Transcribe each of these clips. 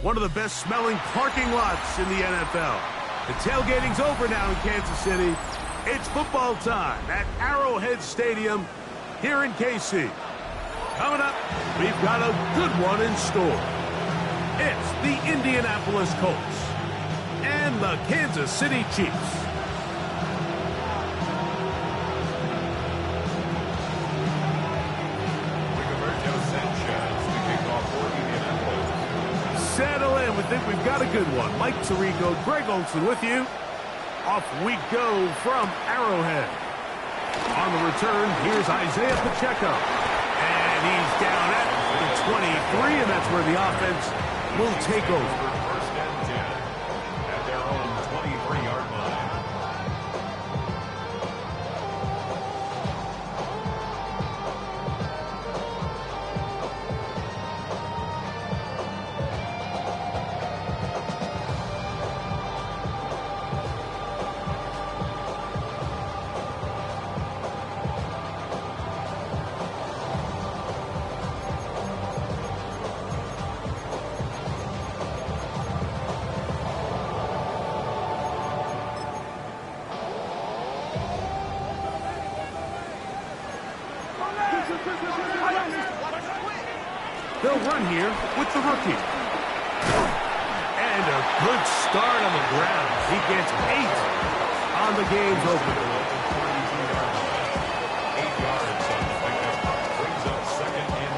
One of the best smelling parking lots in the NFL. The tailgating's over now in Kansas City. It's football time at Arrowhead Stadium here in KC. Coming up, we've got a good one in store. It's the Indianapolis Colts and the Kansas City Chiefs. Settle in. We think we've got a good one. Mike Tirico, Greg Olsen with you. Off we go from Arrowhead. On the return, here's Isaiah Pacheco. And he's down at the 23, and that's where the offense will take over. First and 10 at their own 23-yard line. They'll run here with the rookie. And a good start on the ground. He gets 8 on the game's opener. 8 yards on the pickup. Brings up second and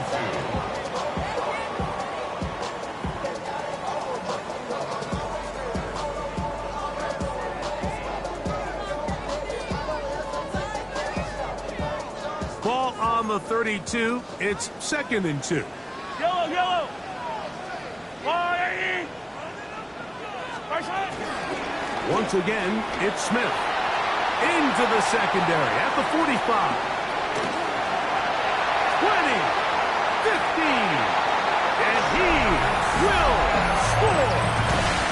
2. Ball on the 32. It's second and 2. Yellow! Once again, it's Smith. Into the secondary at the 45. 20. 15. And he will score.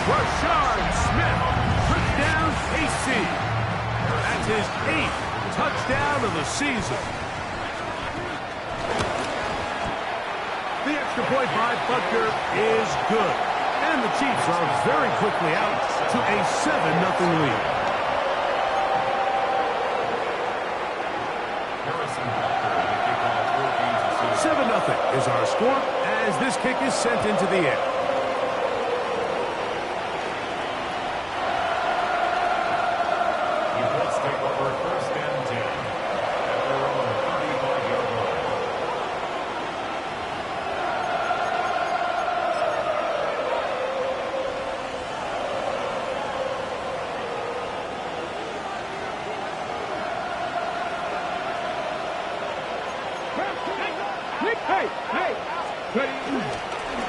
Rashard Smith. Touchdown KC. That's his 8th touchdown of the season. The extra point by Butker is good. And the Chiefs are very quickly out to a 7-0 lead. 7-0 is our score as this kick is sent into the air. The Colts take over first and 10 at their own 35-yard line.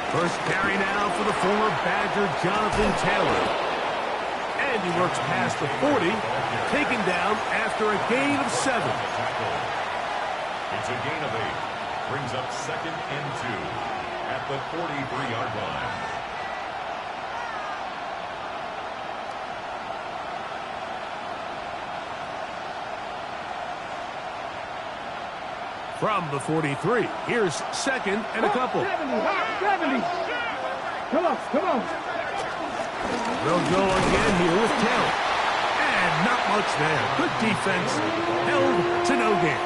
First carry now for the former Badger Jonathan Taylor. And he works past the 40, taken down after a gain of 7. It's a gain of 8. Brings up second and 2 at the 43-yard line. From the 43, here's second and a couple. 70. Come on. They'll go again here with Taylor. And not much there. Good defense. Held to no gain.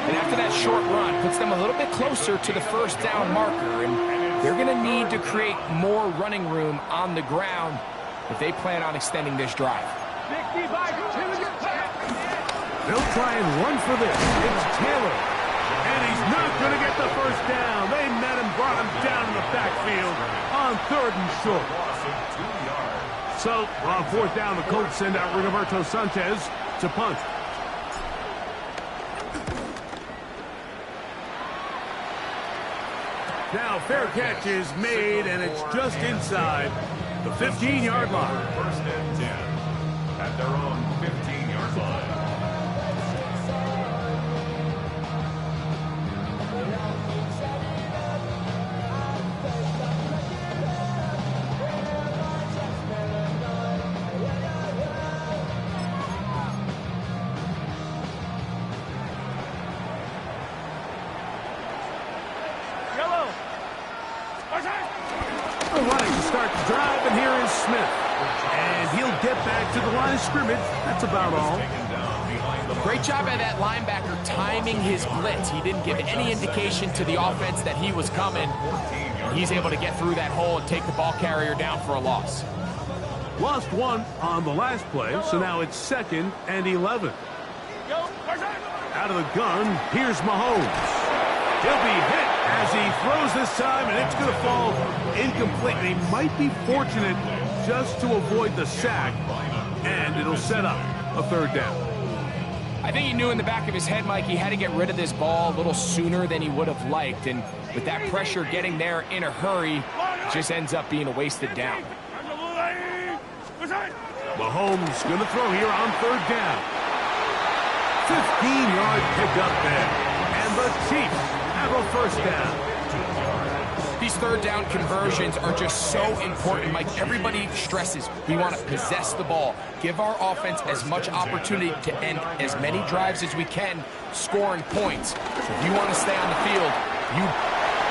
And after that short run, puts them a little bit closer to the first down marker. And they're going to need to create more running room on the ground if they plan on extending this drive. They'll try and run for this. It's Taylor. And he's not going to get the first down. They met him, brought him down in the backfield on 3rd and short. So, on 4th down, the Colts send out Rigoberto Sanchez to punt. Now, fair catch is made, and it's just inside the 15-yard line. First and 10 at their own 15-yard line. Running to start the drive, and here is Smith. And he'll get back to the line of scrimmage. That's about all. Great job by that linebacker timing his blitz. He didn't give any indication to the offense that he was coming. He's able to get through that hole and take the ball carrier down for a loss. Lost one on the last play, so now it's 2nd and 11. Out of the gun, here's Mahomes. He'll be hit as he throws this time, and it's going to fall incomplete. He might be fortunate just to avoid the sack, and it'll set up a 3rd down. I think he knew in the back of his head, Mike, he had to get rid of this ball a little sooner than he would have liked. And with that pressure getting there in a hurry, it just ends up being a wasted down. Mahomes going to throw here on 3rd down. 15-yard pickup there. And the Chiefs have a 1st down. These 3rd down conversions are just so important, Mike. Everybody stresses we want to possess the ball, give our offense as much opportunity to end as many drives as we can, scoring points. So if you want to stay on the field, you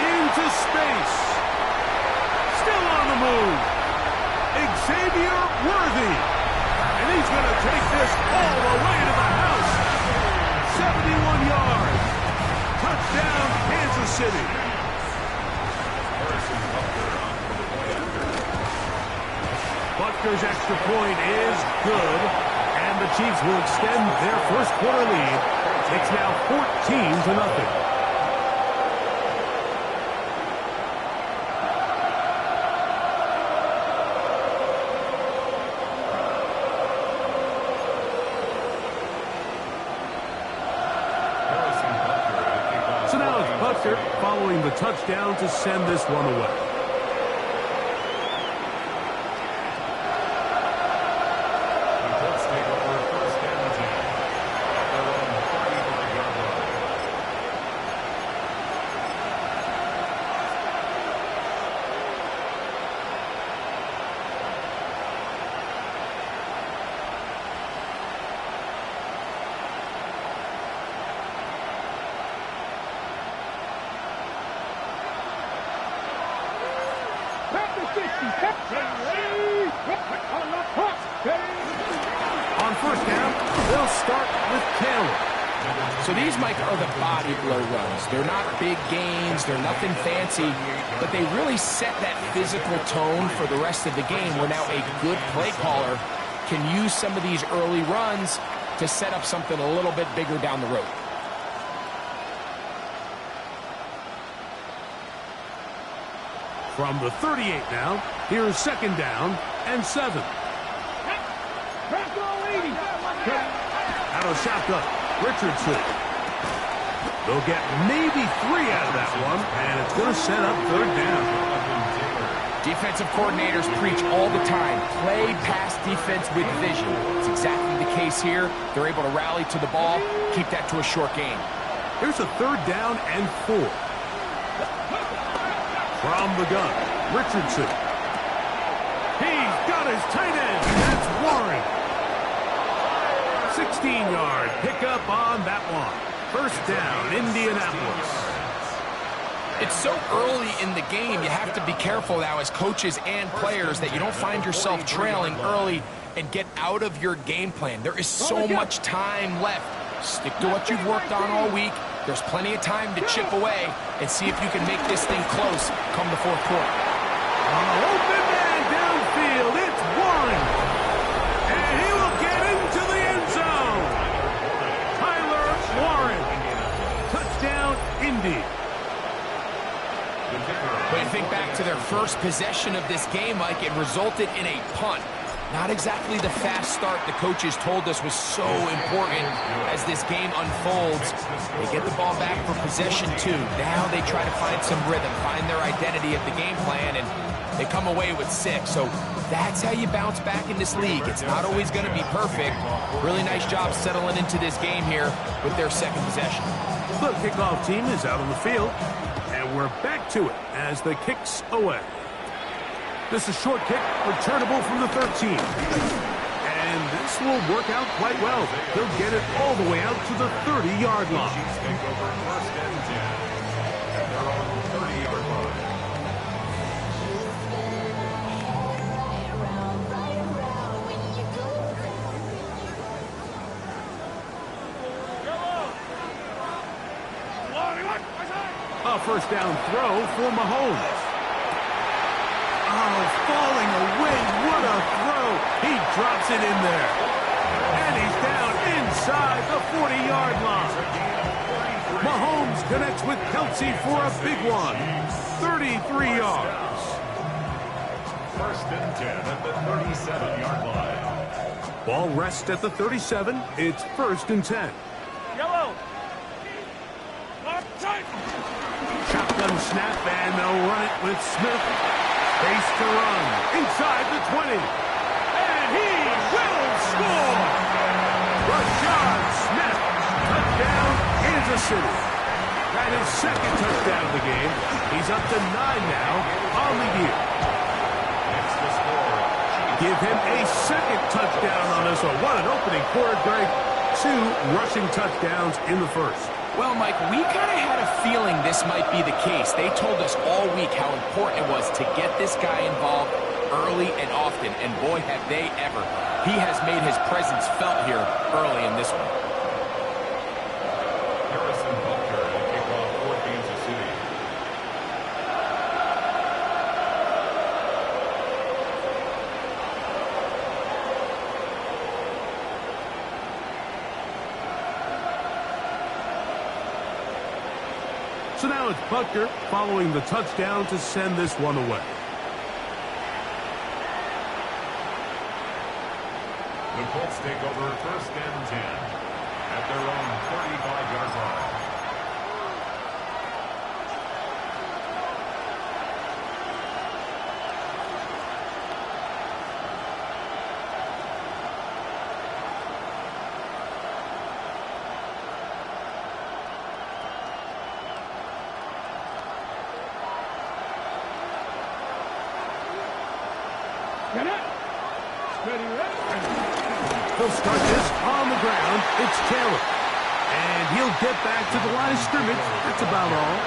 into space. Still on the move. Xavier Worthy. And he's going to take this all the way to the house. 71 yards. Touchdown, Kansas City. Butker's extra point is good, and the Chiefs will extend their 1st quarter lead. It's now 14-0. So now it's Butker following the touchdown to send this one away. On 1st down, they'll start with Taylor. So these, Mike, are the body blow runs. They're not big gains, they're nothing fancy, but they really set that physical tone for the rest of the game where now a good play caller can use some of these early runs to set up something a little bit bigger down the road. From the 38 now, here's 2nd down and 7. Out of shotgun, Richardson. They'll get maybe 3 out of that one, and it's going to set up 3rd down. Defensive coordinators preach all the time, play pass defense with vision. It's exactly the case here. They're able to rally to the ball, keep that to a short game. Here's a 3rd down and 4. From the gun, Richardson. He's got his tight end, and that's Warren. 16-yard pickup on that one. 1st down, Indianapolis. It's so early in the game, you have to be careful now as coaches and players that you don't find yourself trailing early and get out of your game plan. There is so much time left. Stick to what you've worked on all week. There's plenty of time to chip away and see if you can make this thing close come the 4th quarter. Open man downfield, it's Warren. And he will get into the end zone. Tyler Warren. Touchdown, Indy. When you think back to their first possession of this game, Mike, it resulted in a punt. Not exactly the fast start the coaches told us was so important as this game unfolds. They get the ball back for possession 2. Now they try to find some rhythm, find their identity of the game plan, and they come away with 6. So that's how you bounce back in this league. It's not always going to be perfect. Really nice job settling into this game here with their 2nd possession. The kickoff team is out on the field, and we're back to it as the kick's away. This is short kick, returnable from the 13. And this will work out quite well. He'll get it all the way out to the 30-yard line. A first down throw for Mahomes. Oh, falling away. What a throw. He drops it in there. And he's down inside the 40-yard line. Mahomes connects with Kelsey for a big one. 33 yards. First and 10 at the 37-yard line. Ball rests at the 37. It's first and 10. Yellow. Shotgun snap, and they'll run it with Smith. Space to run. Inside the 20. And he will score! Rashad Smith. Touchdown, Kansas City. That is second touchdown of the game. He's up to 9 now on the year. Next to score. Give him a second touchdown on this one. What an opening quarter, Greg. 2 rushing touchdowns in the first. Well, Mike, we kind of had a feeling this might be the case. They told us all week how important it was to get this guy involved early and often, and boy, have they ever. He has made his presence felt here early in this one. Harrison Butker to kick off for Kansas City. So now it's Butker following the touchdown to send this one away. The Colts take over first and 10 at their own 35-yard line. He'll start this on the ground. It's Taylor. And he'll get back to the line of scrimmage. That's about all.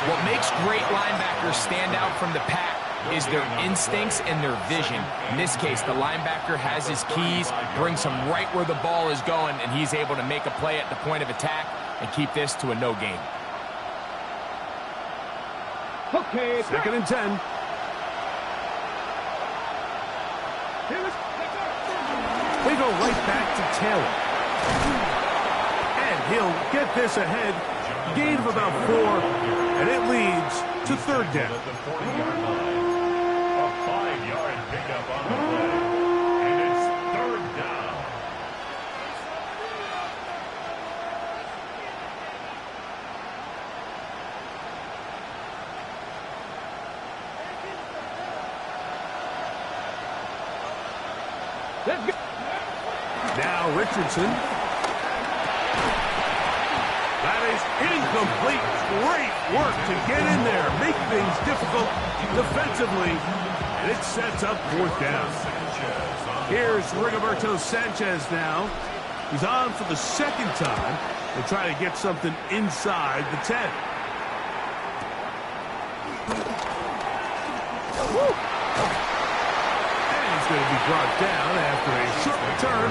What makes great linebackers stand out from the pack is their instincts and their vision. In this case, the linebacker has his keys, brings him right where the ball is going, and he's able to make a play at the point of attack and keep this to a no gain. Okay. Second and 10. They go right back to Taylor. And he'll get this ahead. Gain of about 4. And it leads to third down. At the 40-yard line. A 5-yard pickup on the play. And it's third down. Let's go. Now Richardson. That is incomplete. Great work to get in there. Make things difficult defensively. And it sets up fourth down. Here's Rigoberto Sanchez now. He's on for the second time to try to get something inside the 10. Going to be brought down after a short return,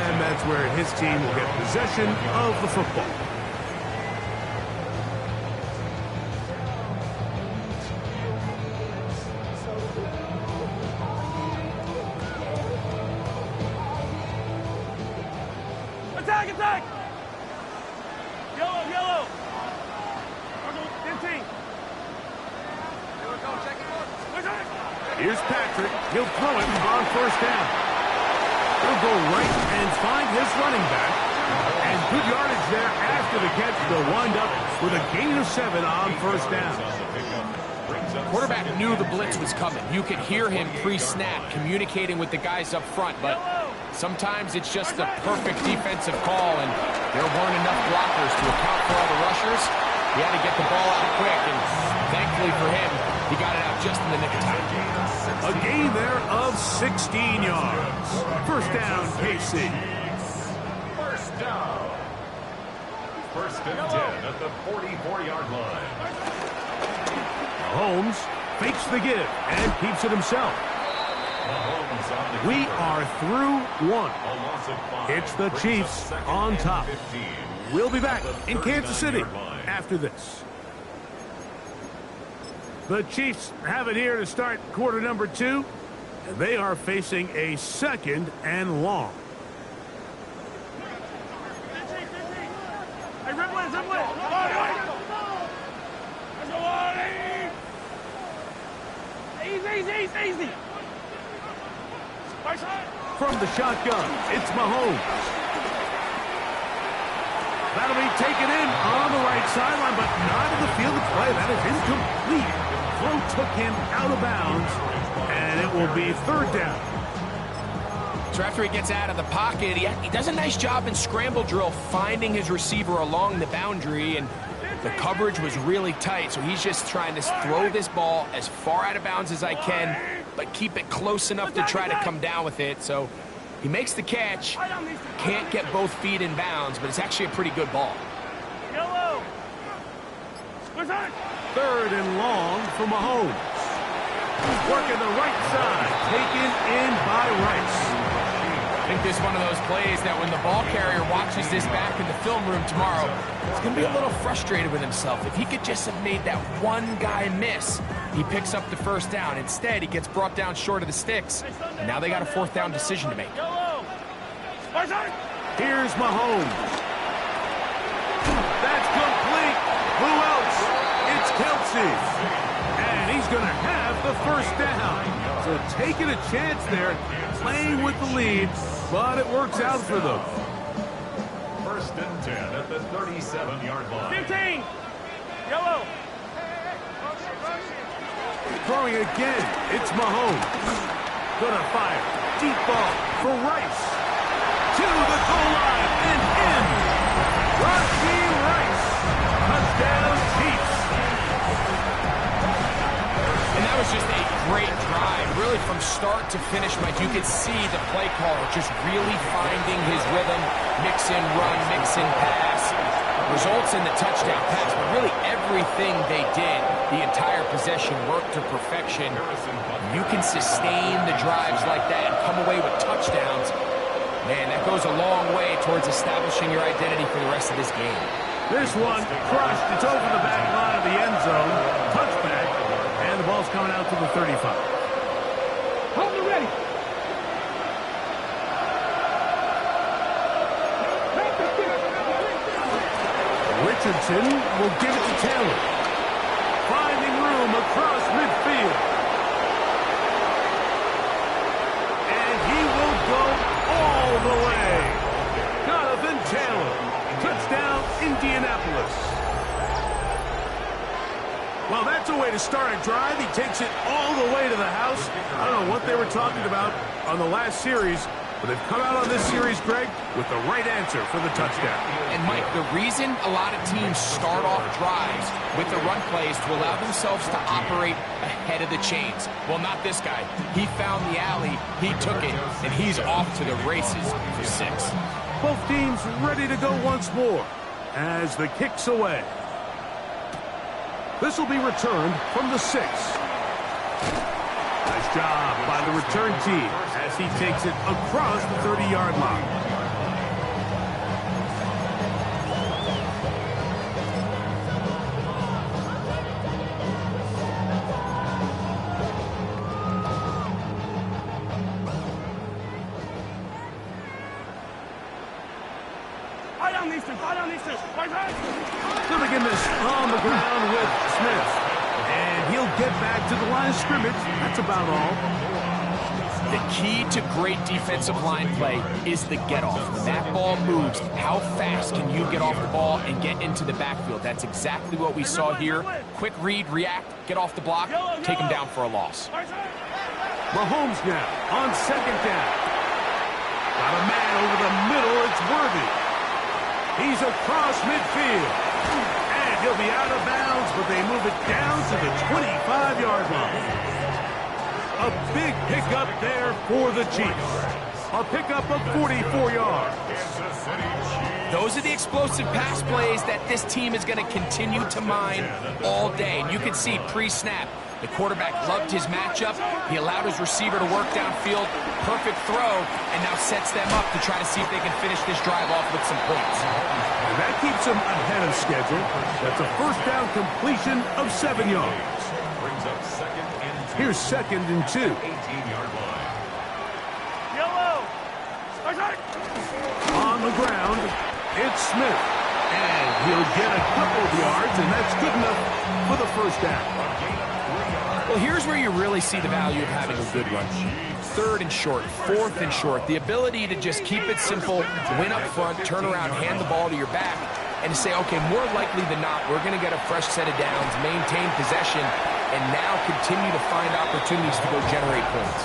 and that's where his team will get possession of the football. Attack, attack! Yellow, yellow! 15. Here we go, check it out. Here's Patrick. He'll throw it on first down. He'll go right and find his running back. And good yardage there after the catch. They'll wind up with a gain of 7 on first down. Quarterback knew the blitz was coming. You could hear him pre-snap communicating with the guys up front, but sometimes it's just the perfect defensive call, and there weren't enough blockers to account for all the rushers. He had to get the ball out quick, and thankfully for him, he got it out just in the nick of time. A gain there of 16 yards. First down, KC. First down. First and 10 at the 44-yard line. Holmes fakes the give and keeps it himself. We are through one. It's the Chiefs on top. We'll be back in Kansas City after this. The Chiefs have it here to start quarter number 2. And they are facing a 2nd and long. Hey, ripple it, ripple it. Easy. From the shotgun, it's Mahomes. That'll be taken in on the right sideline, but not in the field of play. That is incomplete. Throw took him out of bounds, and it will be 3rd down. So after he gets out of the pocket, he does a nice job in scramble drill finding his receiver along the boundary, and the coverage was really tight, so he's just trying to throw this ball as far out of bounds as I can, but keep it close enough to try to come down with it. So he makes the catch, can't get both feet in bounds, but it's actually a pretty good ball. Yellow. 3rd and long for Mahomes. Working the right side, taken in by Rice. I think this is one of those plays that when the ball carrier watches this back in the film room tomorrow, he's going to be a little frustrated with himself. If he could just have made that one guy miss, he picks up the 1st down. Instead, he gets brought down short of the sticks, and now they got a 4th down decision to make. Here's Mahomes. That's complete. Who else? It's Kelsey. And he's going to have the 1st down. So taking a chance there, playing with the lead, but it works out for them. 1st and 10 at the 37-yard line. 15. Yellow. Throwing again, it's Mahomes. Gonna fire. Deep ball for Rice. To the goal line and in. Rashee Rice. Touchdown Chiefs. And that was just a great drive, really from start to finish. Mike, you could see the play caller just really finding his rhythm, mix in run, mix in pass, results in the touchdown pass, but really everything they did, the entire possession worked to perfection. You can sustain the drives like that and come away with touchdowns. Man, that goes a long way towards establishing your identity for the rest of this game. This one crushed. It's over the back line of the end zone. Touchback. And the ball's coming out to the 35. Hold me ready. Richardson will give it to Taylor. Finding room across midfield. And he will go all the way. Jonathan Taylor. Touchdown, Indianapolis. Well, that's a way to start a drive. He takes it all the way to the house. I don't know what they were talking about on the last series, but they've come out on this series, Greg, with the right answer for the touchdown. And, Mike, the reason a lot of teams start off drives with the run plays to allow themselves to operate ahead of the chains. Well, not this guy. He found the alley, he took it, and he's off to the races for 6. Both teams ready to go once more as the kick's away. This will be returned from the 6. Nice job by the return team as he takes it across the 30-yard line. Going to begin this on the ground with Smith. And he'll get back to the line of scrimmage. That's about all. The key to great defensive line play is the get-off. When that ball moves, how fast can you get off the ball and get into the backfield? That's exactly what we saw here. Quick read, react, get off the block, take him down for a loss. Mahomes now on 2nd down. Got a man over the middle. It's Worthy. He's across midfield. And he'll be out of bounds, but they move it down to the 25-yard line. A big pickup there for the Chiefs. A pickup of 44 yards. Those are the explosive pass plays that this team is going to continue to mine all day. And you can see pre-snap, the quarterback loved his matchup. He allowed his receiver to work downfield. Perfect throw, and now sets them up to try to see if they can finish this drive off with some points. That keeps him ahead of schedule. That's a first down completion of 7 yards. Brings up 2nd and 2. Here's 2nd and 2. 18-yard line. Yellow. On the ground, it's Smith. And he'll get a couple of yards, and that's good enough for the first down. Well, here's where you really see the value of having a good run. 3rd and short, 4th and short. The ability to just keep it simple, win up front, turn around, hand the ball to your back, and to say, okay, more likely than not, we're going to get a fresh set of downs, maintain possession, and now continue to find opportunities to go generate points.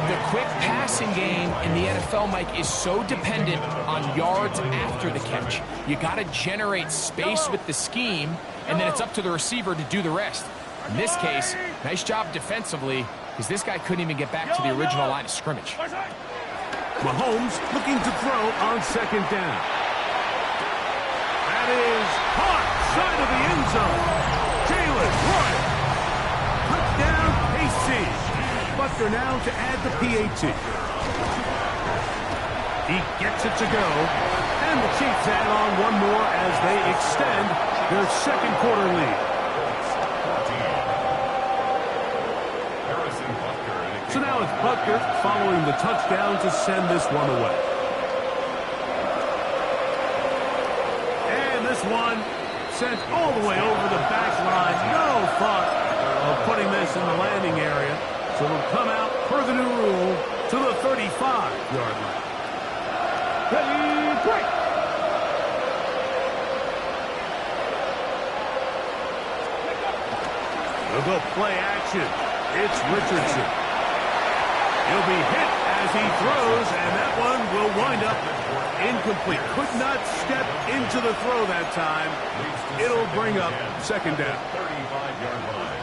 The quick passing game in the NFL, Mike, is so dependent on yards after the catch. You got to generate space with the scheme, and then it's up to the receiver to do the rest. In this case, nice job defensively, because this guy couldn't even get back to the original line of scrimmage. Mahomes looking to throw on 2nd down. That is caught side of the end zone. Jalen Roy. Touchdown, KC. Buckner now to add the PAT. He gets it to go. And the Chiefs add on one more as they extend their 2nd quarter lead. So now it's Buckner following the touchdown to send this one away. And this one sent all the way over the back line. No thought of putting this in the landing area. So it'll come out per the new rule to the 35-yard line. Ready, break! We'll go play action. It's Richardson. He'll be hit as he throws, and that one will wind up incomplete. Could not step into the throw that time. It'll bring up 2nd down. 35-yard line.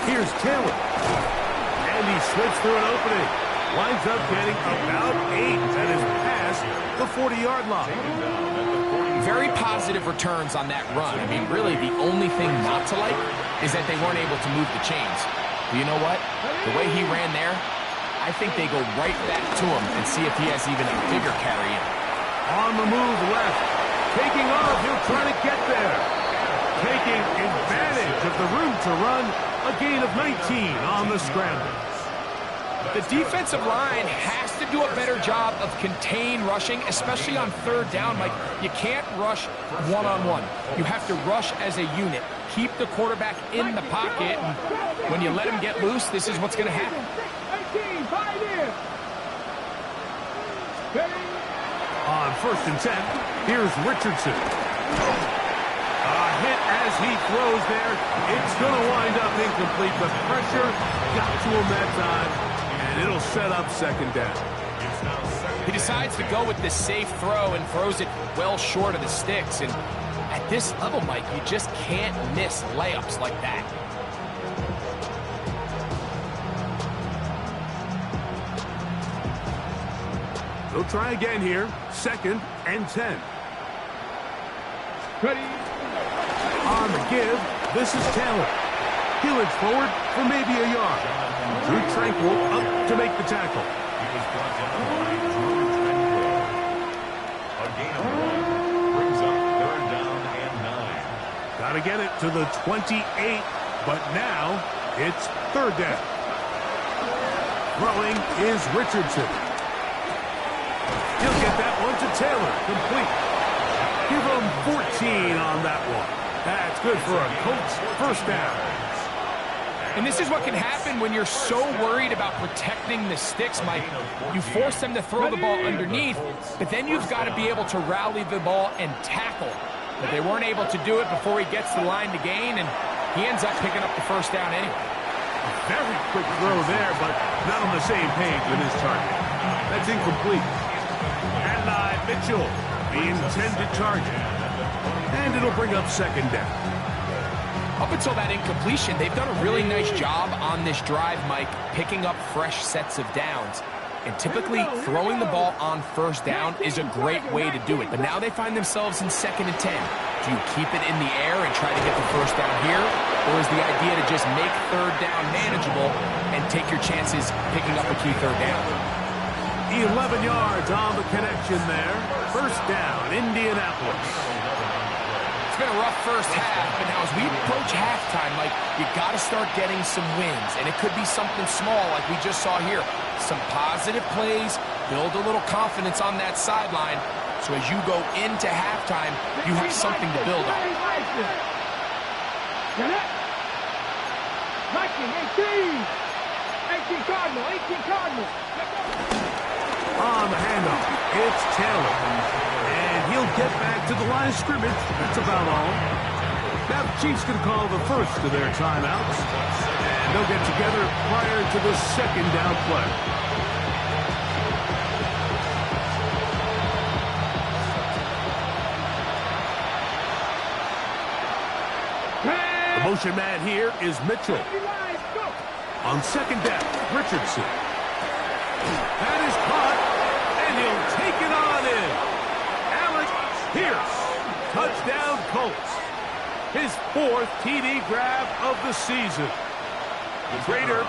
Here's Taylor. And he slips through an opening. Winds up getting about 8. That is past the 40-yard line. Very positive returns on that run. I mean, really, the only thing not to like is that they weren't able to move the chains. But you know what? The way he ran there, I think they go right back to him and see if he has even a bigger carry in. On the move left. Taking off. He'll try to get there. Taking advantage of the room to run. A gain of 19 on the scramble. The defensive line has to do a better job of contain rushing, especially on 3rd down. Mike, you can't rush one-on-one. You have to rush as a unit. Keep the quarterback in the pocket. And when you let him get loose, this is what's going to happen. On 1st and 10, here's Richardson. A hit as he throws there. It's going to wind up incomplete. The pressure got to him that time. And it'll set up 2nd down. He decides to go with this safe throw and throws it well short of the sticks. And at this level, Mike, you just can't miss layups like that. They'll try again here. 2nd and 10. Ready. On the give, this is Taylor. He looks forward for maybe a yard. Drew Tranquil up to make the tackle. He was brought down by Drew Tranquil. A gain of 1 brings up 3rd down and 9. Got to get it to the 28, but now it's 3rd down. Throwing is Richardson. He'll get that one to Taylor, complete. Give him 14 on that one. That's good for a Colts first down. And this is what can happen when you're so worried about protecting the sticks, Mike. You force them to throw the ball underneath, but then you've got to be able to rally the ball and tackle. But they weren't able to do it before he gets the line to gain, and he ends up picking up the first down anyway. A very quick throw there, but not on the same page with his target. That's incomplete. Adlai Mitchell, the intended target. And it'll bring up 2nd down. Up until that incompletion, they've done a really nice job on this drive, Mike, picking up fresh sets of downs. And typically, throwing the ball on first down is a great way to do it. But now they find themselves in 2nd and 10. Do you keep it in the air and try to get the first down here? Or is the idea to just make 3rd down manageable and take your chances picking up a key 3rd down? 11 yards on the connection there. First down, Indianapolis. It's been a rough first half, but now as we approach halftime, like, you got to start getting some wins. And it could be something small like we just saw here. Some positive plays, build a little confidence on that sideline. So as you go into halftime, you have something to build on. 18 Cardinal. On the handoff, it's Taylor. And he'll get back to the line of scrimmage. That's about all. Now the Chiefs going to call the first of their timeouts. And they'll get together prior to the 2nd down play. The motion man here is Mitchell. On 2nd down, Richardson. That is caught, and he'll take it on in. Alex Pierce, touchdown Colts. His 4th TD grab of the season. The Raider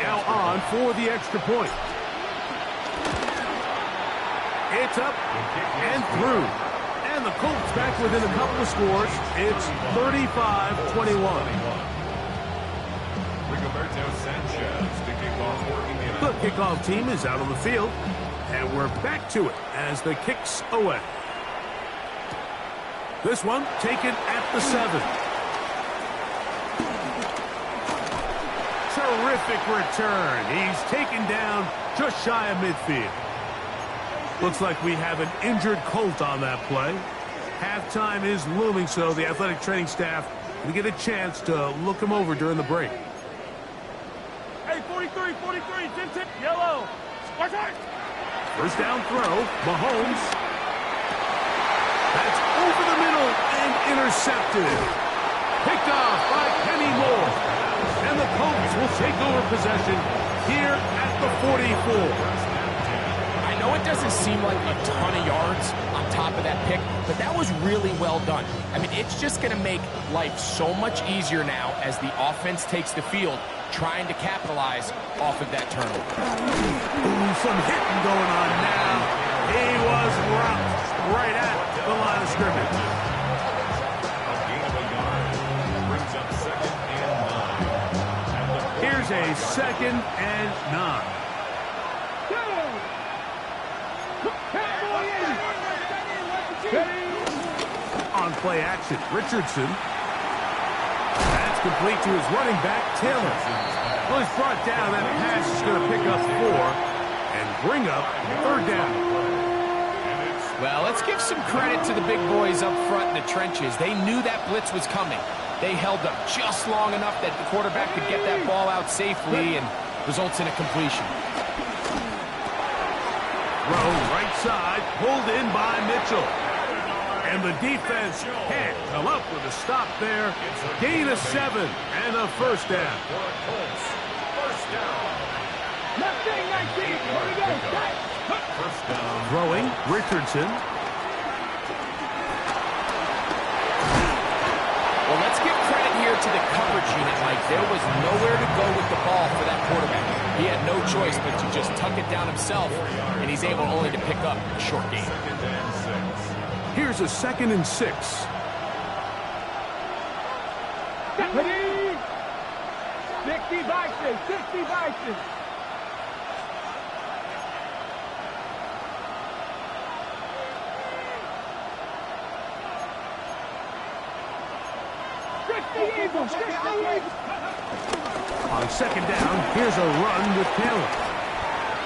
now on for the extra point. It's up and through. And the Colts back within a couple of scores. It's 35-21. The kickoff team is out on the field, and we're back to it as the kicks away. This one taken at the 7. Terrific return. He's taken down just shy of midfield. Looks like we have an injured Colt on that play. Halftime is looming, so the athletic training staff will get a chance to look him over during the break. Hey, 43, Tintin, yellow. First down throw, Mahomes. That's over the middle and intercepted. Picked off by Kenny Moore. And the Colts will take over possession here at the 44. I know it doesn't seem like a ton of yards on top of that pick, but that was really well done. I mean, it's just going to make life so much easier now as the offense takes the field, trying to capitalize off of that turnover. Ooh, some hitting going on now. He was rocked right at the line of scrimmage. Here's a 2nd and 9. On play action, Richardson. That's complete to his running back, Taylor. Well, he's brought down. That pass is going to pick up 4 and bring up 3rd down. Well, let's give some credit to the big boys up front in the trenches. They knew that blitz was coming. They held up just long enough that the quarterback could get that ball out safely and results in a completion. Throw right side, pulled in by Mitchell. And the defense can't come up with a stop there. Gain of 7 and a first down. Throwing, Richardson. Well, let's give credit here to the coverage unit, Mike. There was nowhere to go with the ball for that quarterback. He had no choice but to just tuck it down himself, and he's able only to pick up a short gain. Here's a 2nd and 6. 60 Vices, 60 Vices. On 2nd down, here's a run with Taylor.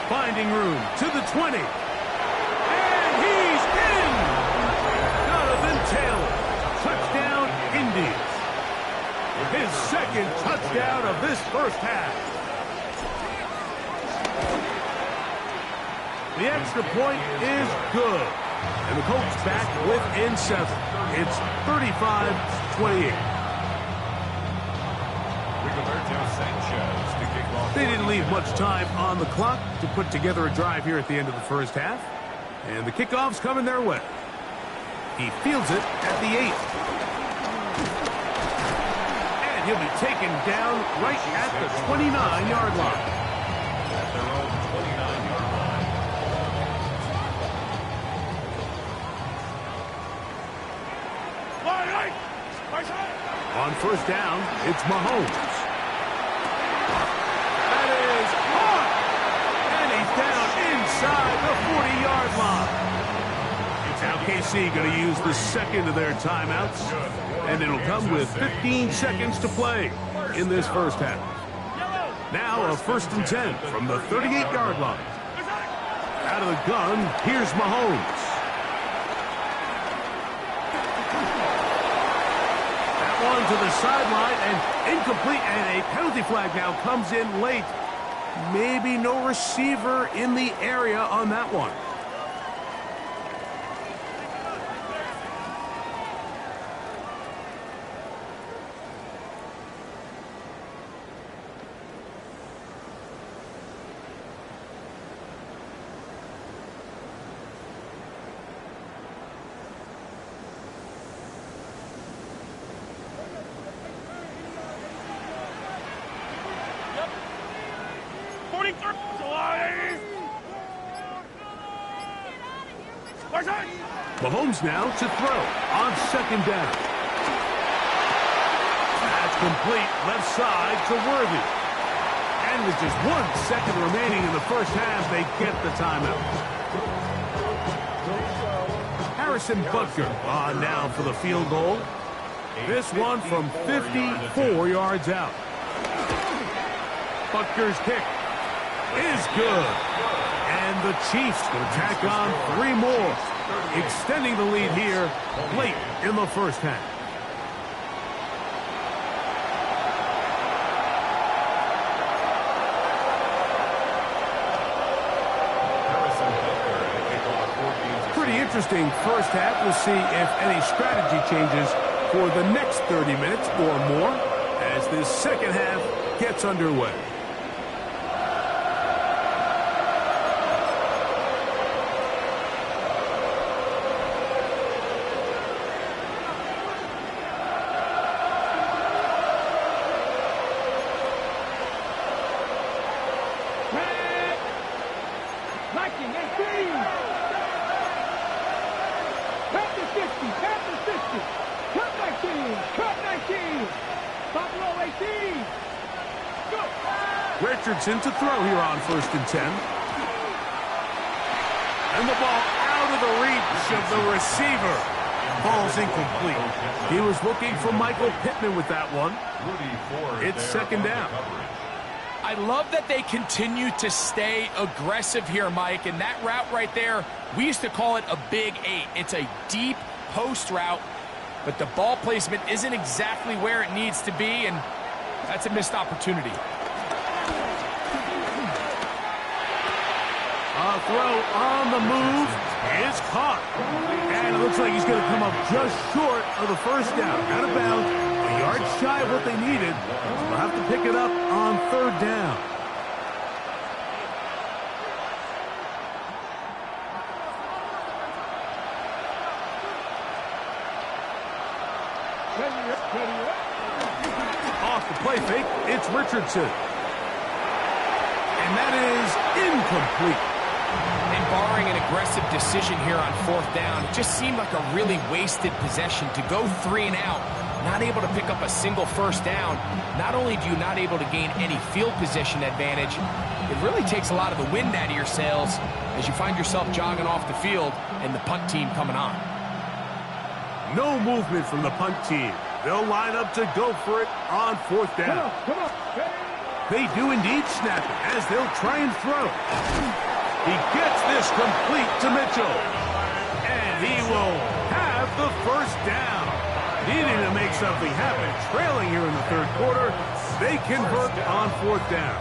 Finding room to the 20. And he's in! Jonathan Taylor. Touchdown, Indy. His 2nd touchdown of this first half. The extra point is good. And the Colts back within 7. It's 35-28. They didn't leave much time on the clock to put together a drive here at the end of the first half. And the kickoff's coming their way. He fields it at the 8. And he'll be taken down right at the 29-yard line. At their own 29-yard line. On first down, it's Mahomes. That is caught! And he's down inside the 40-yard line. Now KC going to use the second of their timeouts, and it'll come with 15 seconds to play in this first half. Now a 1st and 10 from the 38-yard line. Out of the gun, here's Mahomes. That one to the sideline and incomplete, and a penalty flag now comes in late. Maybe no receiver in the area on that one. Mahomes now to throw on 2nd down. That's complete left side to Worthy. And with just 1 second remaining in the first half, they get the timeout. Harrison Butker on now for the field goal. This one from 54 yards out. Butker's kick is good. And the Chiefs will tack on 3 more, extending the lead here late in the first half. Pretty interesting first half. We'll see if any strategy changes for the next 30 minutes or more as this second half gets underway. Richardson to throw here on 1st and 10. And the ball out of the reach of the receiver. Ball's incomplete. He was looking for Michael Pittman with that one. It's 2nd down. I love that they continue to stay aggressive here, Mike. And that route right there, we used to call it a big 8. It's a deep post route, but the ball placement isn't exactly where it needs to be, and that's a missed opportunity. A throw on the move is caught. And it looks like he's going to come up just short of the first down. Out of bounds, a yard shy of what they needed. They'll have to pick it up on 3rd down. Off the play fake, it's Richardson. And that is incomplete. And barring an aggressive decision here on 4th down, it just seemed like a really wasted possession to go 3 and out, not able to pick up a single 1st down. Not only do you not able to gain any field position advantage, it really takes a lot of the wind out of your sails as you find yourself jogging off the field and the punt team coming on. No movement from the punt team. They'll line up to go for it on 4th down. Come on. They do indeed snap it as they'll try and throw. He gets this complete to Mitchell. And he will have the 1st down. Needing to make something happen. Trailing here in the 3rd quarter. They convert on 4th down.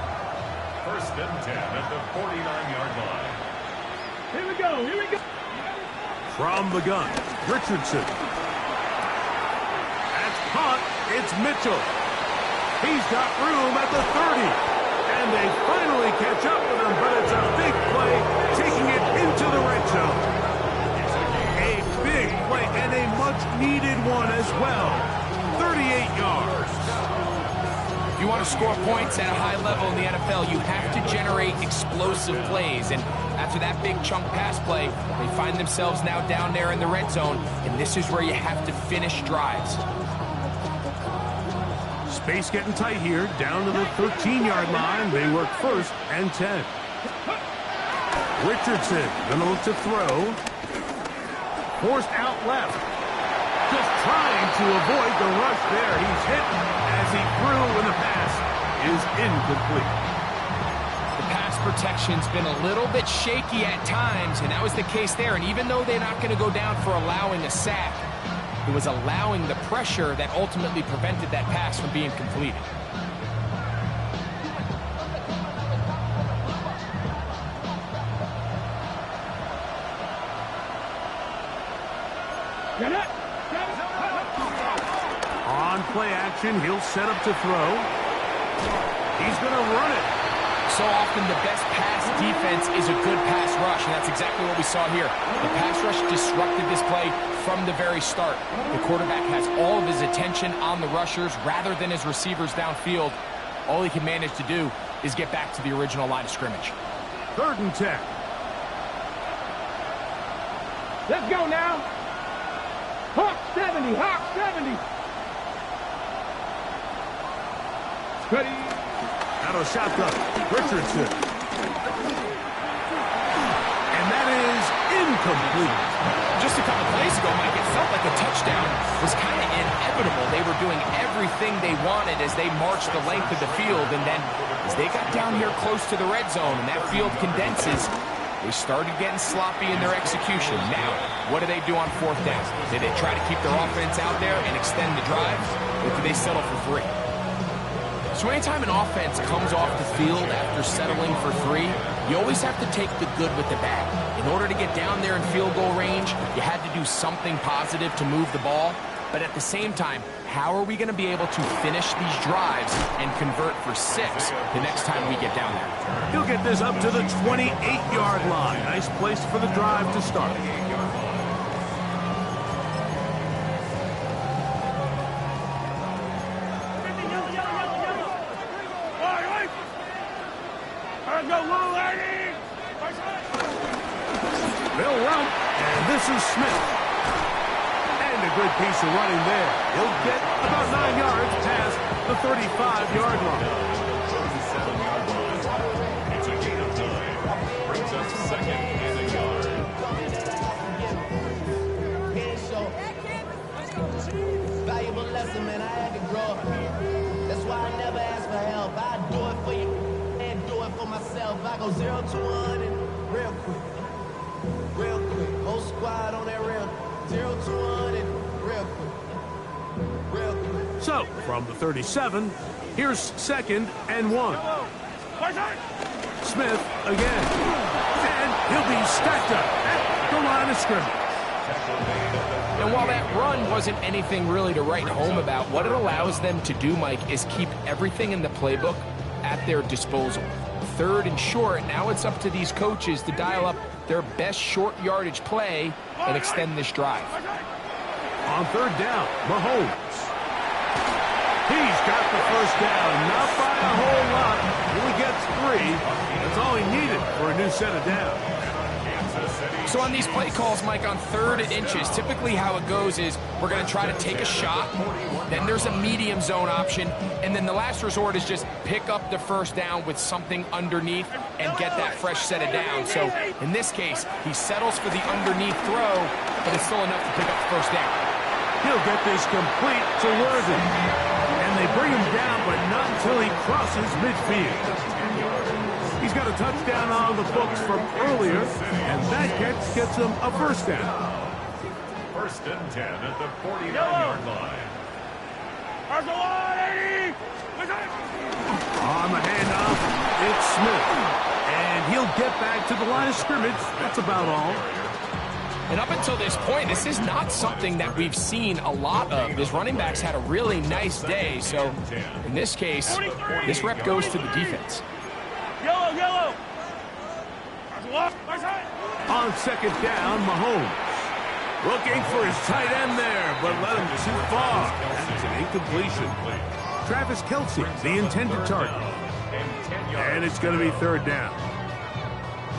1st and 10 at the 49-yard line. Here we go. From the gun, Richardson. That's caught. It's Mitchell. He's got room at the 30. And they finally catch up with him, but it's a big play, taking it into the red zone. A big play and a much-needed one as well. 38 yards. If you want to score points at a high level in the NFL, you have to generate explosive plays. And after that big chunk pass play, they find themselves now down there in the red zone, and this is where you have to finish drives. Space getting tight here, down to the 13-yard line. They work 1st and 10. Richardson gonna look to throw. Forced out left. Just trying to avoid the rush there. He's hit as he threw when the pass is incomplete. The pass protection's been a little bit shaky at times, and that was the case there. And even though they're not going to go down for allowing a sack, it was allowing the pressure that ultimately prevented that pass from being completed. On play action, he'll set up to throw. He's going to run it. So often the best pass defense is a good pass rush, and that's exactly what we saw here. The pass rush disrupted this play from the very start. The quarterback has all of his attention on the rushers rather than his receivers downfield. All he can manage to do is get back to the original line of scrimmage. 3rd and 10. Let's go now. Hawk 70, Hawk 70. Ready. Out of shotgun, Richardson. And that is incomplete. Just a couple plays ago, Mike, it felt like the touchdown was kind of inevitable. They were doing everything they wanted as they marched the length of the field, and then as they got down here close to the red zone and that field condenses, they started getting sloppy in their execution. Now, what do they do on 4th down? Do they try to keep their offense out there and extend the drive, or do they settle for 3? So anytime an offense comes off the field after settling for 3, you always have to take the good with the bad. In order to get down there in field goal range, you had to do something positive to move the ball. But at the same time, how are we going to be able to finish these drives and convert for 6 the next time we get down there? He'll get this up to the 28-yard line. Nice place for the drive to start. They'll run, and this is Smith. And a good piece of running there. He'll get about 9 yards past the 35-yard line. 37-yard line. It's a gain of 9. Brings us 2nd and a yard. Valuable lesson, man. I had to grow up. That's why I never ask for help. I do it for you and do it for myself. I go 0 to 100 real quick. Real quick. Whole squad on that real. 0 to 100 real quick. Real quick. So, from the 37, here's 2nd and 1. Smith again. And he'll be stacked up at the line of scrimmage. And while that run wasn't anything really to write home about, what it allows them to do, Mike, is keep everything in the playbook at their disposal. 3rd and short, now it's up to these coaches to dial up their best short yardage play and extend this drive. On 3rd down, Mahomes. He's got the 1st down, not by a whole lot. He only gets 3. That's all he needed for a new set of downs. So on these play calls, Mike, on 3rd and inches, typically how it goes is we're going to try to take a shot, then there's a medium zone option, and then the last resort is just pick up the 1st down with something underneath and get that fresh set of downs. So in this case, he settles for the underneath throw, but it's still enough to pick up the 1st down. He'll get this complete to Worthy. And they bring him down, but not until he crosses midfield. He's got a touchdown on the books from earlier, and that catch gets him a 1st down. 1st and 10 at the 49-yard line. On the handoff, it's Smith. And he'll get back to the line of scrimmage. That's about all. And up until this point, this is not something that we've seen a lot of. His running backs had a really nice day, so in this case, this rep goes to the defense. Yellow. On second down, Mahomes. Looking for his tight end there, but let him too far. That's an incompletion. Travis Kelce, the intended target. And it's going to be third down.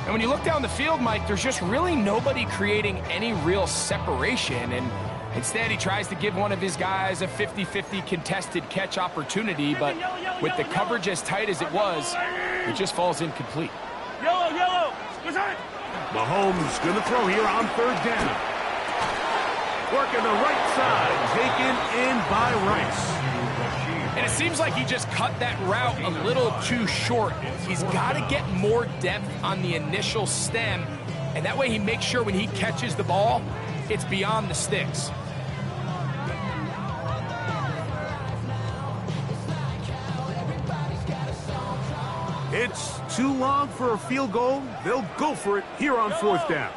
And when you look down the field, Mike, there's just really nobody creating any real separation. And instead, he tries to give one of his guys a 50-50 contested catch opportunity. But with the coverage as tight as it was, it just falls incomplete. Yellow. Mahomes going to throw here on third down. Working the right side, taken in by Rice. And it seems like he just cut that route a little too short. He's got to get more depth on the initial stem, and that way he makes sure when he catches the ball, it's beyond the sticks. It's too long for a field goal. They'll go for it here on fourth down.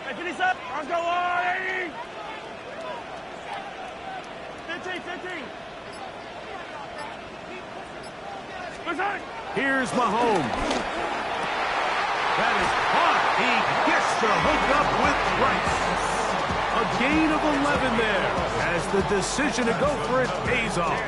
Hey, finish up. I'm going. 15. Here's Mahomes. That is hot. He gets to hook up with Rice. A gain of 11 there as the decision to go for it pays off.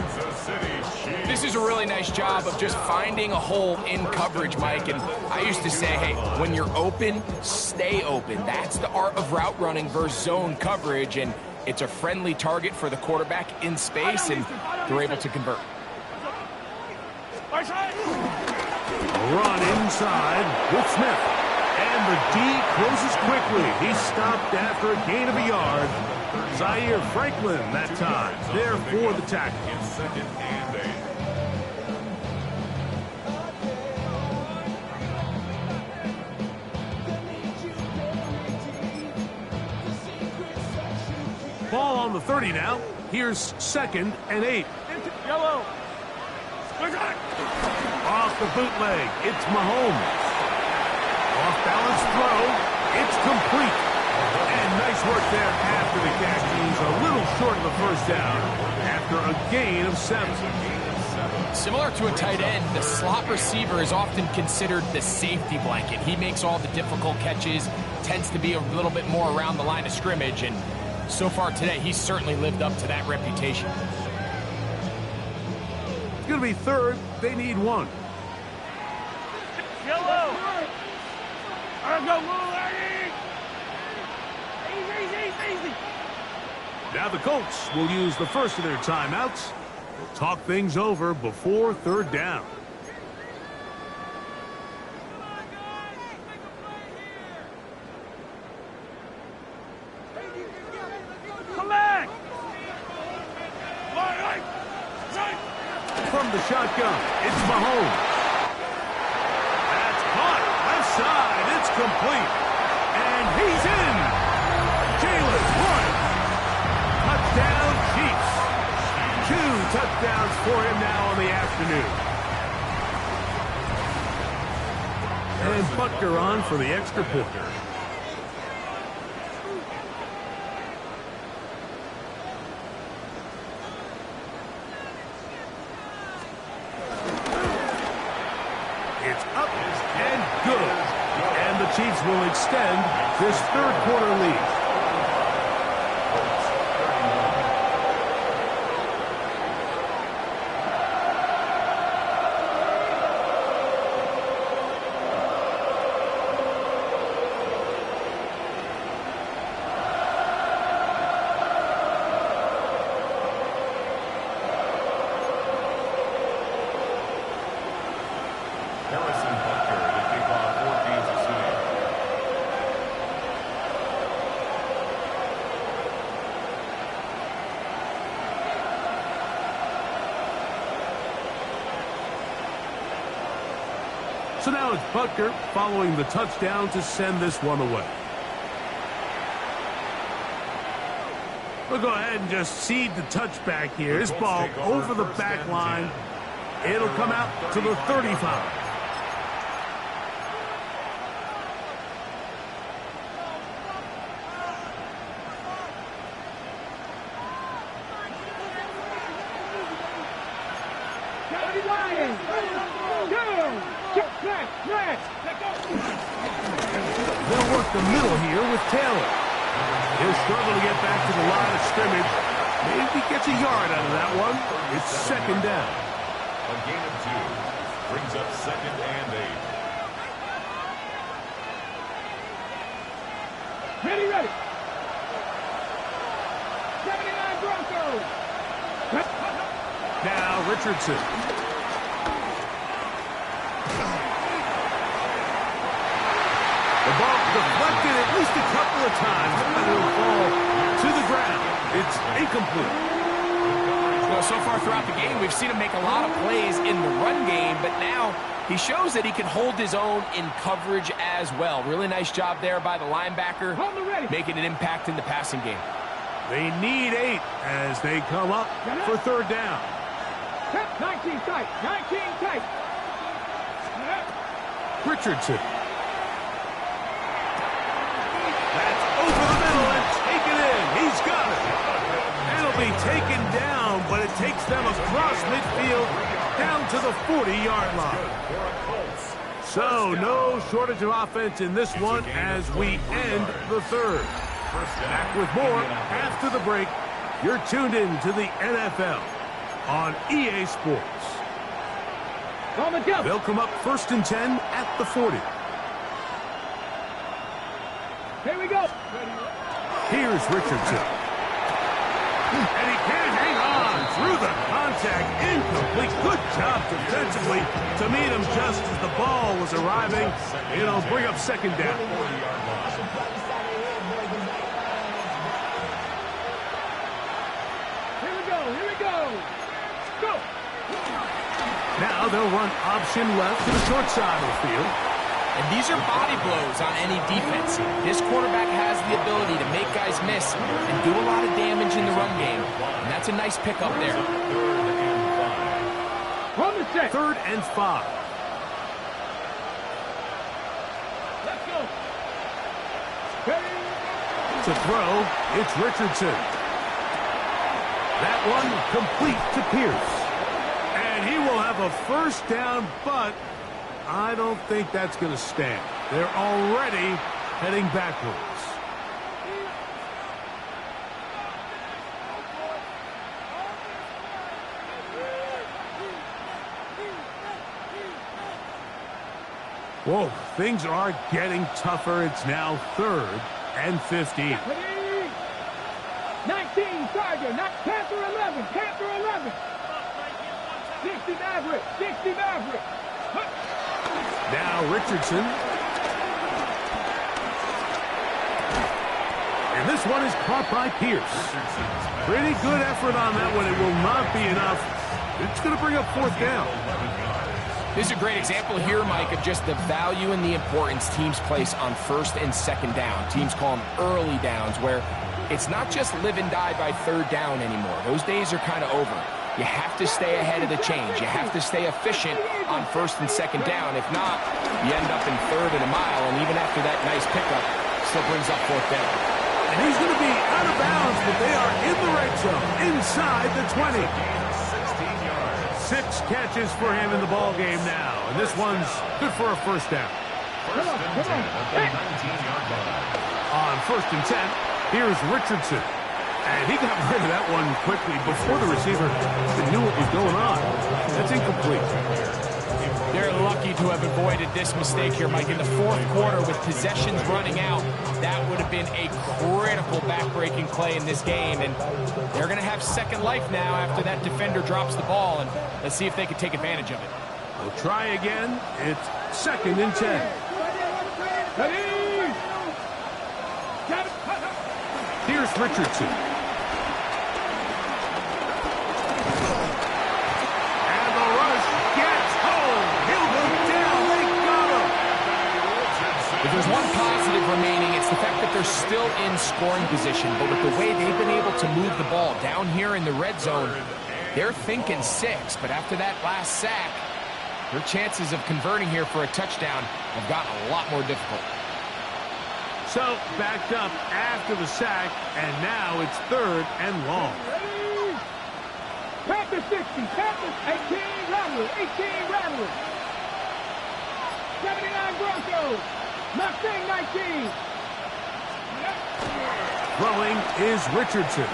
This is a really nice job of just finding a hole in coverage, Mike. And I used to say, hey, when you're open, stay open. That's the art of route running versus zone coverage. And it's a friendly target for the quarterback in space, and they're able to convert. A run inside with Smith. And the D closes quickly. He stopped after a gain of a yard. Zaire Franklin that time. There for the tackle. Second and 8. Ball on the 30 now. Here's second and 8. Yellow. Off the bootleg, it's Mahomes. Off-balance throw, it's complete. And nice work there after the catch. He's a little short of the first down after a gain of 7. Similar to a tight end, the slot receiver is often considered the safety blanket. He makes all the difficult catches, tends to be a little bit more around the line of scrimmage, and so far today, he's certainly lived up to that reputation. It's going to be third. They need 1. Yellow. I'm going. Easy. Now the Colts will use the first of their timeouts. They'll talk things over before third down. Come back. From the shotgun, it's Mahomes. That's caught. Left side, it's complete. And he's in. Jalen Warren. Touchdown, Chiefs. 2 touchdowns for him now on the afternoon. And Butker on for the extra point. It's up and good. And the Chiefs will extend this third quarter lead. So now it's Butker following the touchdown to send this one away. We'll go ahead and just cede the touchback here. This ball over the back line. It'll come out to the 35. They'll work the middle here with Taylor. He'll struggle to get back to the line of scrimmage. Maybe he gets a yard out of that one. It's second down. A gain of 2 brings up 2nd and 8. Ready. 79 Broncos. Now Richardson. The ball deflected at least a couple of times, but it'll fall to the ground. It's incomplete. Well, so far throughout the game, we've seen him make a lot of plays in the run game, but now he shows that he can hold his own in coverage as well. Really nice job there by the linebacker, making an impact in the passing game. They need 8 as they come up for third down. 19 tight. Richardson. That's over the middle and taken in. He's got it. It'll be taken down, but it takes them across midfield down to the 40-yard line. So no shortage of offense in this one as we end the third. Back with more after the break. You're tuned in to the NFL on EA Sports. They'll come up 1st and 10 at the 40. Here we go. Here's Richardson. And he can't hang on through the contact. Incomplete. Good job defensively to meet him just as the ball was arriving. It'll bring up second down. Here we go. Go. Now they'll run option left to the short side of the field. And these are body blows on any defense. This quarterback has the ability to make guys miss and do a lot of damage in the run game. And that's a nice pickup there. On the set. 3rd and 5. Let's go. To throw, it's Richardson. That one complete to Pierce. And he will have a first down, but I don't think that's going to stand. They're already heading backwards. Whoa, things are getting tougher. It's now 3rd and 15. 19 Tiger, not Panther 11. 60 Maverick. Now Richardson. And this one is caught by Pierce. Pretty good effort on that one. It will not be enough. It's going to bring up 4th down. This is a great example here, Mike, of just the value and the importance teams place on 1st and 2nd down. Teams call them early downs, where it's not just live and die by 3rd down anymore. Those days are kind of over. You have to stay ahead of the change. You have to stay efficient on 1st and 2nd down. If not, you end up in 3rd and a mile, and even after that nice pickup, still brings up 4th down. And he's going to be out of bounds, but they are in the red zone, inside the 20. 6 catches for him in the ball game now, and this one's good for a first down. Come on. On 1st and 10, here's Richardson. And he got rid of that one quickly before the receiver even knew what was going on. That's incomplete. They're lucky to have avoided this mistake here, Mike. In the 4th quarter, with possessions running out, that would have been a critical back-breaking play in this game. And they're going to have second life now after that defender drops the ball. And let's see if they can take advantage of it. We'll try again. It's 2nd and 10. Here's Richardson. And the rush gets home. He'll go down. They got him. If there's one positive remaining, it's the fact that they're still in scoring position. But with the way they've been able to move the ball down here in the red zone, they're thinking 6. But after that last sack, their chances of converting here for a touchdown have gotten a lot more difficult. So, backed up after the sack, and now it's 3rd and long. Panther 60, Panther 18, Rattler, 18, Rattler. 79 Broncos, Mustang 19. Throwing is Richardson.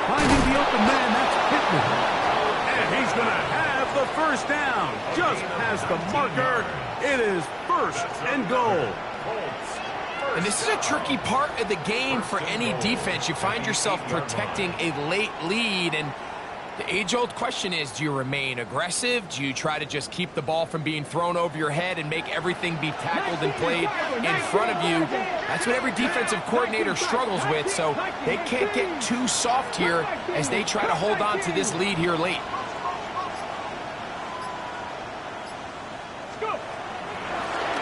Finding the open man, that's Pittman. And he's going to have the first down. Just past the marker. It is first and goal. And this is a tricky part of the game for any defense. You find yourself protecting a late lead, and the age-old question is, do you remain aggressive? Do you try to just keep the ball from being thrown over your head and make everything be tackled and played in front of you? That's what every defensive coordinator struggles with, so they can't get too soft here as they try to hold on to this lead here late.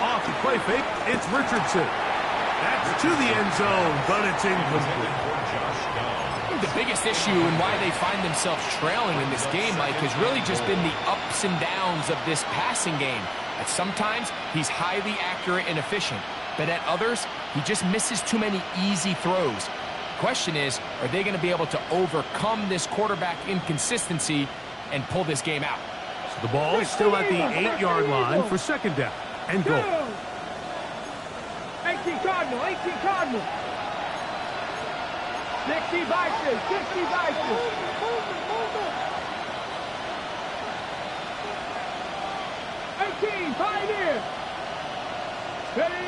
Off the play fake, it's Richardson. That's to the end zone, but it's incomplete. The biggest issue and why they find themselves trailing in this game, Mike, has really just been the ups and downs of this passing game. At sometimes, he's highly accurate and efficient, but at others, he just misses too many easy throws. The question is, are they going to be able to overcome this quarterback inconsistency and pull this game out? So the ball is still at the 8-yard line for second down and goal. 18 Cardinal, 18 Cardinal. 60 Bison, 60 Bison. 18 Pioneer. Ready?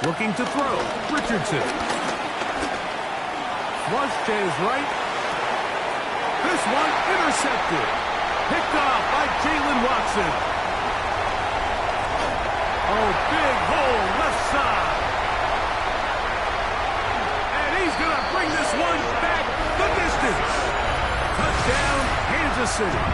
Looking to throw, Richardson. Flush to his right. This one intercepted. Picked off by Jalen Watson. Oh, big hole left side. And he's going to bring this one back the distance. Touchdown, Kansas City.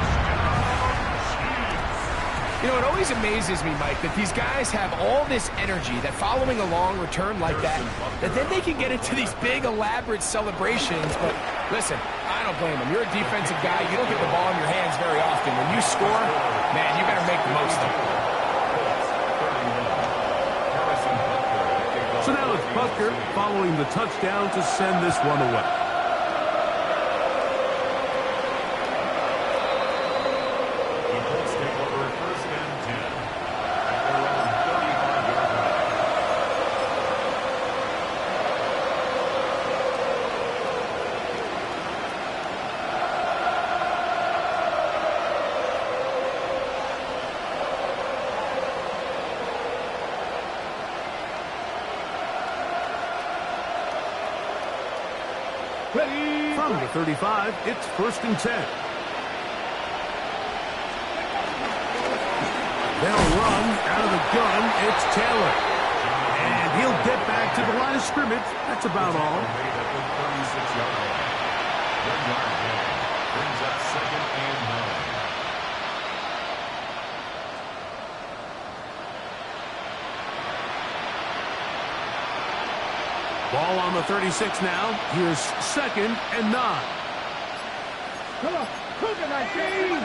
You know, it always amazes me, Mike, that these guys have all this energy, that following a long return like that then they can get into these big, elaborate celebrations. But listen, I don't blame them. You're a defensive guy. You don't get the ball in your hands very often. When you score, man, you better make the most of it. So now it's Butker following the touchdown to send this one away. From the 35, it's 1st and 10. They'll run out of the gun. It's Taylor. And he'll get back to the line of scrimmage. That's about all. Brings up 2nd and 9. Ball on the 36 now. Here's 2nd and 9. Come on, Cougar 19.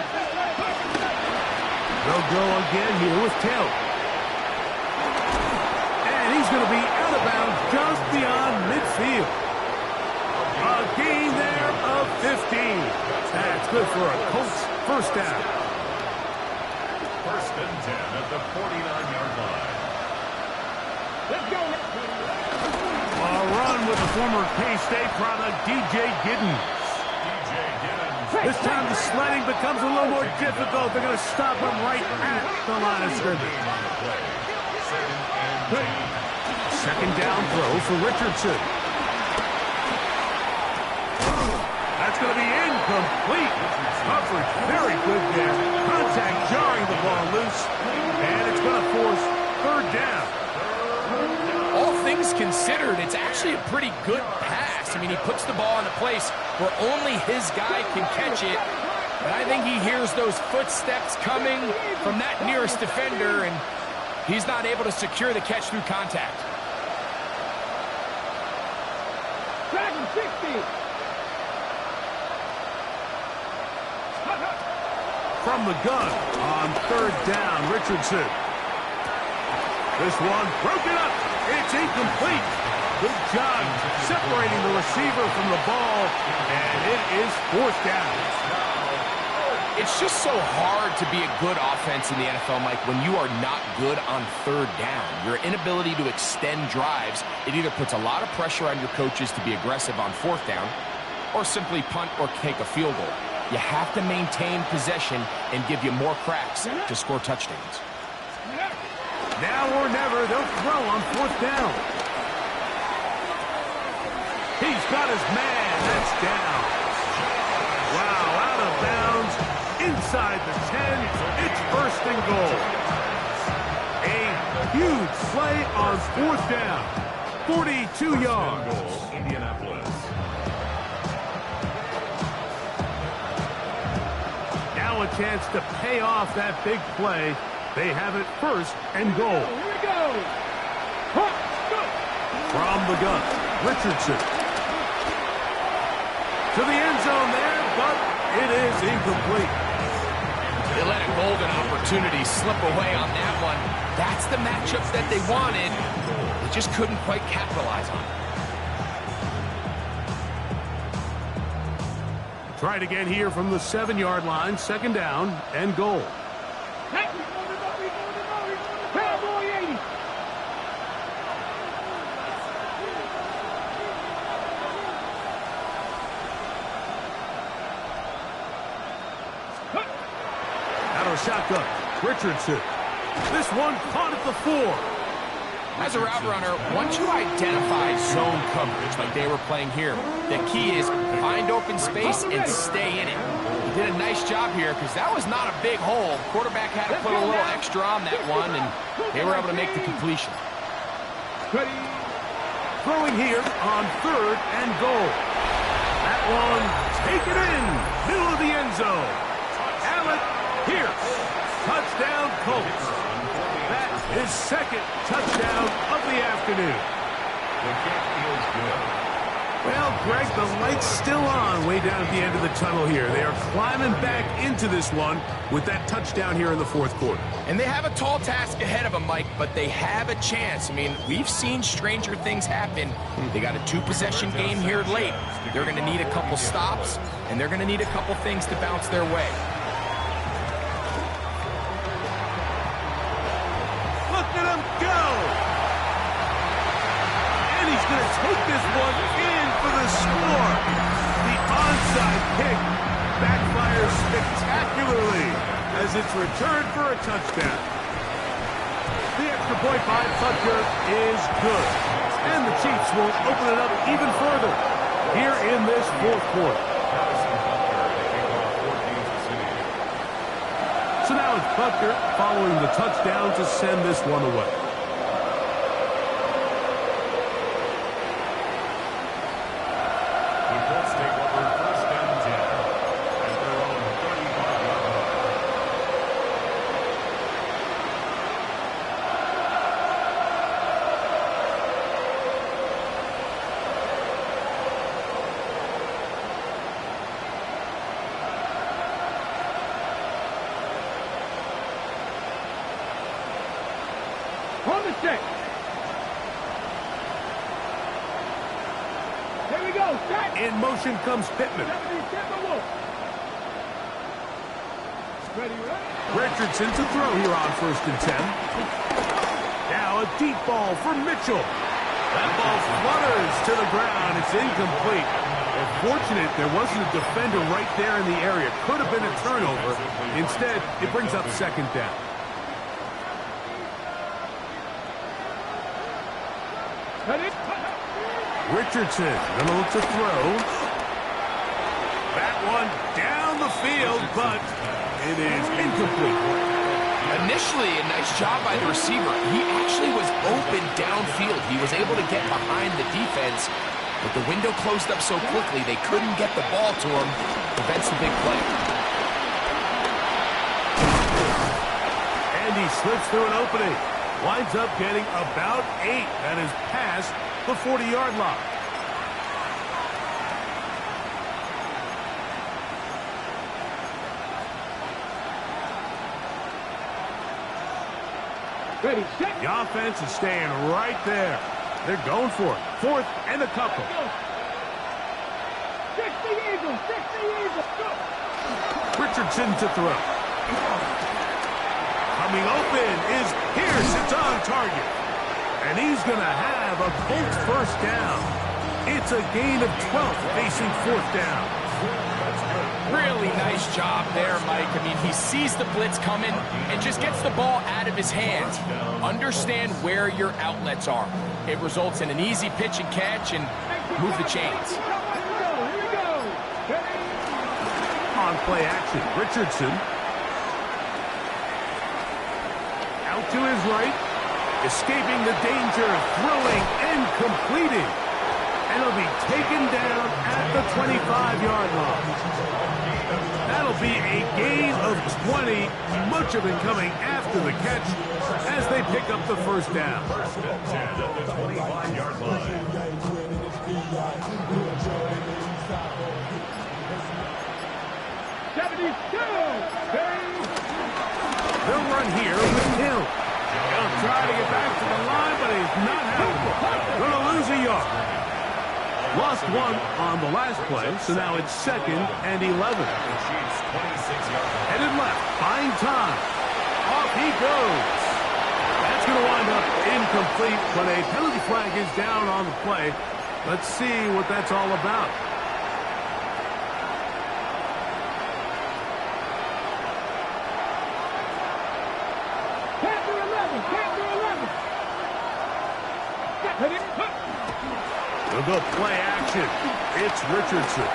They'll go again here with Taylor. And he's going to be out of bounds just beyond midfield. A gain there of 15. That's good for a Colts first down. 1st and 10 at the 49-yard line. Let's go. A run with the former K-State product, DJ Giddens. This time the sledding becomes a little more difficult. They're going to stop him right at the line of scrimmage. 2nd down throw for Richardson. That's going to be incomplete. Coverage very good there. Contact jarring the ball loose. And it's going to force 3rd down. All things considered, it's actually a pretty good pass. I mean, he puts the ball in a place where only his guy can catch it. But I think he hears those footsteps coming from that nearest defender, and he's not able to secure the catch through contact. Dragon 60. From the gun on 3rd down, Richardson. This one broken up. It's incomplete. Good job separating the receiver from the ball, and it is fourth down. It's just so hard to be a good offense in the NFL, Mike, when you are not good on third down. Your inability to extend drives, it either puts a lot of pressure on your coaches to be aggressive on fourth down or simply punt or take a field goal. You have to maintain possession and give you more cracks to score touchdowns. Now or never, they'll throw on fourth down. He's got his man. That's down. Wow, out of bounds. Inside the 10. It's first and goal. A huge play on fourth down. 42 yards. Indianapolis. Now a chance to pay off that big play. They have it first and goal. Here we go. From the gun, Richardson. To the end zone there, but it is incomplete. They let a golden opportunity slip away on that one. That's the matchup that they wanted. They just couldn't quite capitalize on it. Try it again here from the 7-yard line, second down and goal. Shotgun. Richardson. This one caught at the 4. As a route runner, once you identify zone coverage like they were playing here, the key is find open space and stay in it. He did a nice job here because that was not a big hole. Quarterback had to put a little extra on that one, and they were able to make the completion. Throwing here on third and goal. That one, take it in, middle of the end zone. Allen Pierce, touchdown Colts. That is second touchdown of the afternoon. The kick feels good. Well, Greg, the light's still on way down at the end of the tunnel here. They are climbing back into this one with that touchdown here in the fourth quarter. And they have a tall task ahead of them, Mike, but they have a chance. I mean, we've seen stranger things happen. They got a 2-possession game here late. They're going to need a couple stops, and they're going to need a couple things to bounce their way. Take this one in for the score. The onside kick backfires spectacularly as it's returned for a touchdown. The extra point by Butker is good. And the Chiefs will open it up even further here in this fourth quarter. So now it's Butker following the touchdown to send this one away. On the stick. Here we go. Set. In motion comes Pittman. Richardson to throw here on first and 10. Now a deep ball for Mitchell. That ball flutters to the ground. It's incomplete. Fortunate there wasn't a defender right there in the area. Could have been a turnover. Instead, it brings up second down. Richardson gonna look to throw. That one down the field, but it is incomplete. Initially, a nice job by the receiver. He actually was open downfield. He was able to get behind the defense, but the window closed up so quickly they couldn't get the ball to him. Prevents the big play. And he slips through an opening. Winds up getting about 8. That is past the 40-yard line. Ready, set. The offense is staying right there. They're going for it. 4th and a couple. 60 Eagles, 60 Eagles, go! Richardson to throw. Coming open is Pierce. It's on target. And he's going to have a Colts first down. It's a gain of 12 facing 4th down. Really nice job there, Mike. I mean, he sees the blitz coming and just gets the ball out of his hands. Understand where your outlets are. It results in an easy pitch and catch and move the chains. On play action, Richardson. Out to his right. Escaping the danger, throwing and completing. And he'll be taken down at the 25-yard line. That'll be a gain of 20, much of it coming after the catch as they pick up the first down. First and 10 at the 25-yard line. 72! They'll run here with Hill. He'll try to get back to the line, but he's not having it. Going to lose a yard. Lost 1 on the last play, so now it's 2nd and 11. Headed left, buying time. Off he goes. That's going to wind up incomplete, but a penalty flag is down on the play. Let's see what that's all about. We'll go play action. It's Richardson.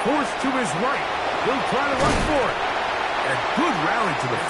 Forced to his right. He'll try to run for it. A good rally to the